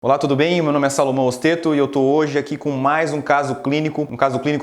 Olá, tudo bem? Meu nome é Salomão Osteto e eu estou hoje aqui com mais um caso clínico,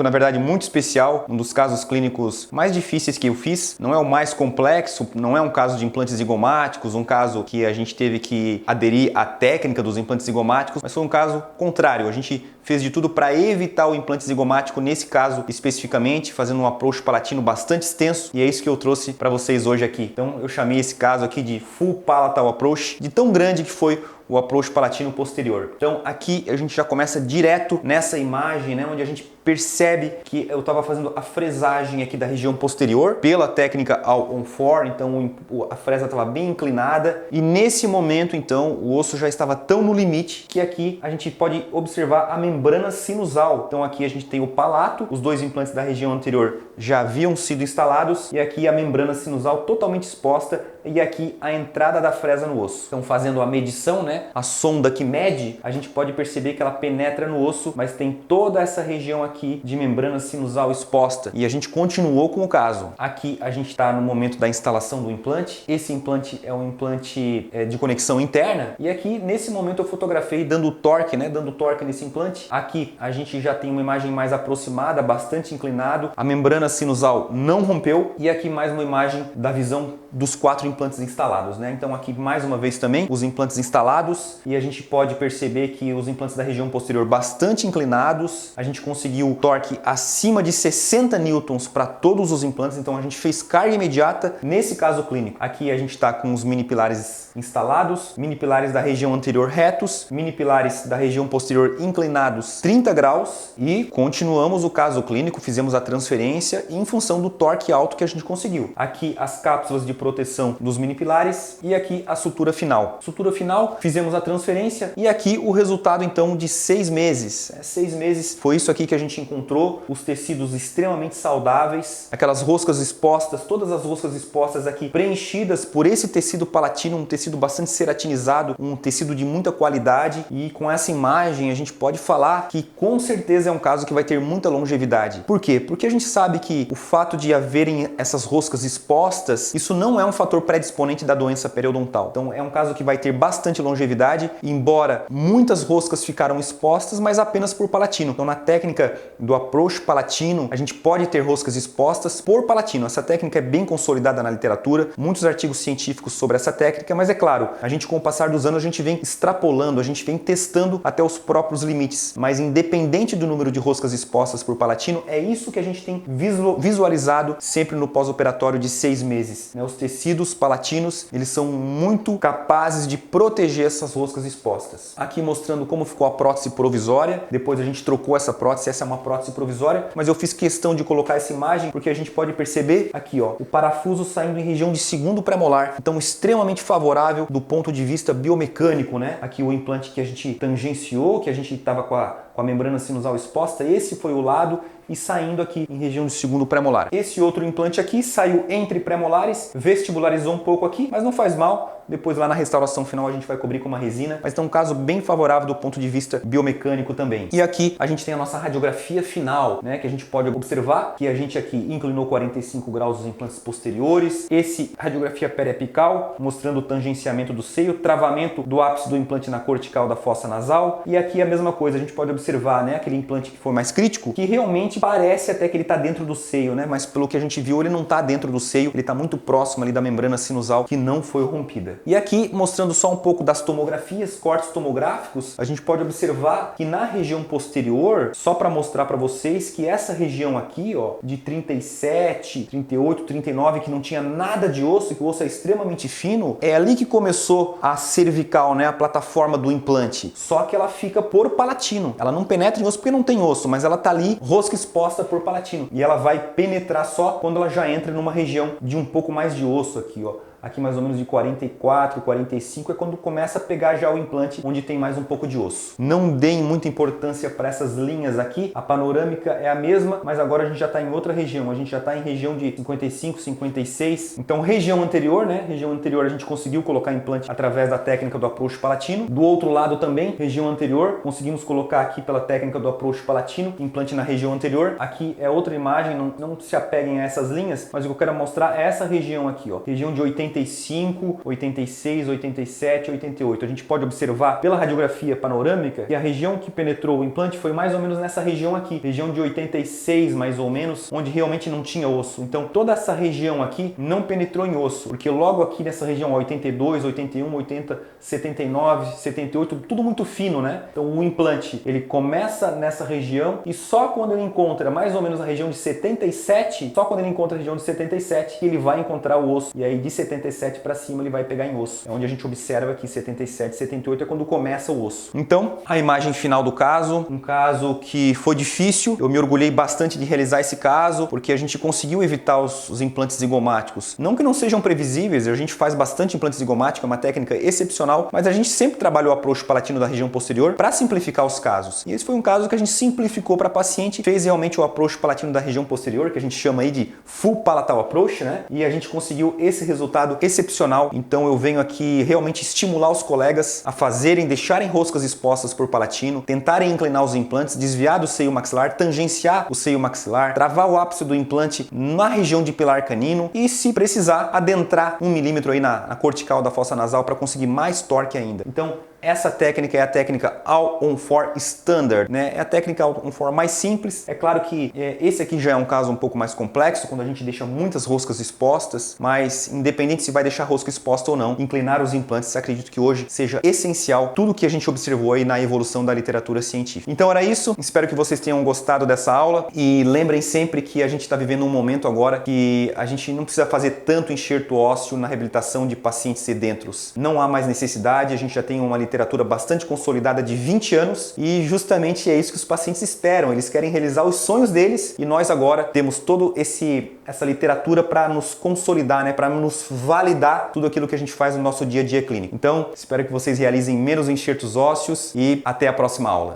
na verdade muito especial, um dos casos clínicos mais difíceis que eu fiz. Não é o mais complexo, não é um caso de implantes zigomáticos, um caso que a gente teve que aderir à técnica dos implantes zigomáticos, mas foi um caso contrário. A gente fez de tudo para evitar o implante zigomático nesse caso especificamente, fazendo um approach palatino bastante extenso, e é isso que eu trouxe para vocês hoje aqui. Então eu chamei esse caso aqui de Full Palatal Approach, de tão grande que foi o approach palatino posterior. Então aqui a gente já começa direto nessa imagem, né, onde a gente percebe que eu estava fazendo a fresagem aqui da região posterior pela técnica All-on-4, então a fresa estava bem inclinada e nesse momento então o osso já estava tão no limite que aqui a gente pode observar a membrana sinusal. Então aqui a gente tem o palato, os dois implantes da região anterior já haviam sido instalados e aqui a membrana sinusal totalmente exposta e aqui a entrada da fresa no osso. Então fazendo a medição, né, a sonda que mede, a gente pode perceber que ela penetra no osso, mas tem toda essa região aqui de membrana sinusal exposta. E a gente continuou com o caso. Aqui a gente está no momento da instalação do implante. Esse implante é um implante de conexão interna. E aqui nesse momento eu fotografei dando torque, né, dando torque nesse implante. Aqui a gente já tem uma imagem mais aproximada, bastante inclinado. A membrana sinusal não rompeu. E aqui mais uma imagem da visão dos 4 implantes instalados, né? Então aqui mais uma vez também os implantes instalados e a gente pode perceber que os implantes da região posterior bastante inclinados. A gente conseguiu torque acima de 60 newtons para todos os implantes, então a gente fez carga imediata nesse caso clínico. Aqui a gente está com os mini pilares instalados, mini pilares da região anterior retos, mini pilares da região posterior inclinados 30 graus e continuamos o caso clínico, fizemos a transferência em função do torque alto que a gente conseguiu. Aqui as cápsulas de proteção dos mini pilares e aqui a sutura final. Sutura final, fizemos a transferência e aqui o resultado então de 6 meses. 6 meses foi isso aqui que a gente encontrou, os tecidos extremamente saudáveis, aquelas roscas expostas, todas as roscas expostas aqui preenchidas por esse tecido palatino, um tecido bastante ceratinizado, um tecido de muita qualidade e com essa imagem a gente pode falar que com certeza é um caso que vai ter muita longevidade. Por quê? Porque a gente sabe que o fato de haverem essas roscas expostas, isso não é um fator predisponente da doença periodontal. Então é um caso que vai ter bastante longevidade, embora muitas roscas ficaram expostas, mas apenas por palatino. Então na técnica do approach palatino, a gente pode ter roscas expostas por palatino. Essa técnica é bem consolidada na literatura, muitos artigos científicos sobre essa técnica, mas é claro, a gente com o passar dos anos a gente vem extrapolando, a gente vem testando até os próprios limites, mas independente do número de roscas expostas por palatino, é isso que a gente tem visualizado sempre no pós-operatório de 6 meses. Os tecidos palatinos, eles são muito capazes de proteger essas roscas expostas. Aqui mostrando como ficou a prótese provisória, depois a gente trocou essa prótese, essa é uma prótese provisória, mas eu fiz questão de colocar essa imagem porque a gente pode perceber aqui, ó, o parafuso saindo em região de segundo premolar, então extremamente favorável do ponto de vista biomecânico, né? Aqui o implante que a gente tangenciou, que a gente estava com a membrana sinusal exposta, esse foi o lado e saindo aqui em região de segundo premolar. Esse outro implante aqui saiu entre premolares, vestibularizou um pouco aqui, mas não faz mal. Depois lá na restauração final a gente vai cobrir com uma resina, mas então um caso bem favorável do ponto de vista biomecânico também. E aqui a gente tem a nossa radiografia final, né, que a gente pode observar que a gente aqui inclinou 45 graus os implantes posteriores, esse radiografia periapical, mostrando o tangenciamento do seio, travamento do ápice do implante na cortical da fossa nasal, e aqui a mesma coisa, a gente pode observar, né, aquele implante que foi mais crítico, que realmente parece até que ele está dentro do seio, né, mas pelo que a gente viu ele não está dentro do seio, ele está muito próximo ali da membrana sinusal que não foi rompida. E aqui, mostrando só um pouco das tomografias, cortes tomográficos, a gente pode observar que na região posterior, só para mostrar para vocês que essa região aqui, ó, de 37, 38, 39, que não tinha nada de osso, que o osso é extremamente fino, é ali que começou a cervical, né, a plataforma do implante. Só que ela fica por palatino. Ela não penetra em osso porque não tem osso, mas ela tá ali, rosca exposta por palatino. E ela vai penetrar só quando ela já entra numa região de um pouco mais de osso aqui, ó. Aqui mais ou menos de 44, 45 é quando começa a pegar já o implante onde tem mais um pouco de osso. Não deem muita importância para essas linhas aqui, a panorâmica é a mesma, mas agora a gente já está em outra região, a gente já está em região de 55, 56. Então região anterior, né? Região anterior a gente conseguiu colocar implante através da técnica do approach palatino. Do outro lado também, região anterior, conseguimos colocar aqui pela técnica do approach palatino, implante na região anterior. Aqui é outra imagem, não se apeguem a essas linhas, mas o que eu quero mostrar é essa região aqui, ó, região de 85 85, 86, 87, 88. A gente pode observar pela radiografia panorâmica que a região que penetrou o implante foi mais ou menos nessa região aqui, região de 86 mais ou menos, onde realmente não tinha osso. Então toda essa região aqui não penetrou em osso, porque logo aqui nessa região 82, 81, 80, 79, 78, tudo muito fino, né? Então o implante ele começa nessa região e só quando ele encontra mais ou menos a região de 77, só quando ele encontra a região de 77 que ele vai encontrar o osso. E aí de 77 para cima ele vai pegar em osso. É onde a gente observa que 77, 78 é quando começa o osso. Então a imagem final do caso, um caso que foi difícil. Eu me orgulhei bastante de realizar esse caso porque a gente conseguiu evitar os implantes zigomáticos. Não que não sejam previsíveis, a gente faz bastante implante zigomático, é uma técnica excepcional, mas a gente sempre trabalhou o approach palatino da região posterior para simplificar os casos. E esse foi um caso que a gente simplificou para a paciente, fez realmente o approach palatino da região posterior, que a gente chama aí de full palatal approach, né? E a gente conseguiu esse resultado excepcional. Então eu venho aqui realmente estimular os colegas a fazerem, deixarem roscas expostas por palatino, tentarem inclinar os implantes, desviar do seio maxilar, tangenciar o seio maxilar, travar o ápice do implante na região de pilar canino e, se precisar, adentrar 1 milímetro aí na cortical da fossa nasal para conseguir mais torque ainda. Então, essa técnica é a técnica All-on-4 Standard, né? É a técnica All-on-4 mais simples. É claro que esse aqui já é um caso um pouco mais complexo, quando a gente deixa muitas roscas expostas, mas independente se vai deixar rosca exposta ou não, inclinar os implantes, acredito que hoje seja essencial tudo que a gente observou aí na evolução da literatura científica. Então era isso, espero que vocês tenham gostado dessa aula e lembrem sempre que a gente está vivendo um momento agora que a gente não precisa fazer tanto enxerto ósseo na reabilitação de pacientes sedentros. Não há mais necessidade, a gente já tem uma literatura bastante consolidada de 20 anos e justamente é isso que os pacientes esperam. Eles querem realizar os sonhos deles e nós agora temos toda essa literatura para nos consolidar, né? Para nos validar tudo aquilo que a gente faz no nosso dia a dia clínico. Então, espero que vocês realizem menos enxertos ósseos e até a próxima aula.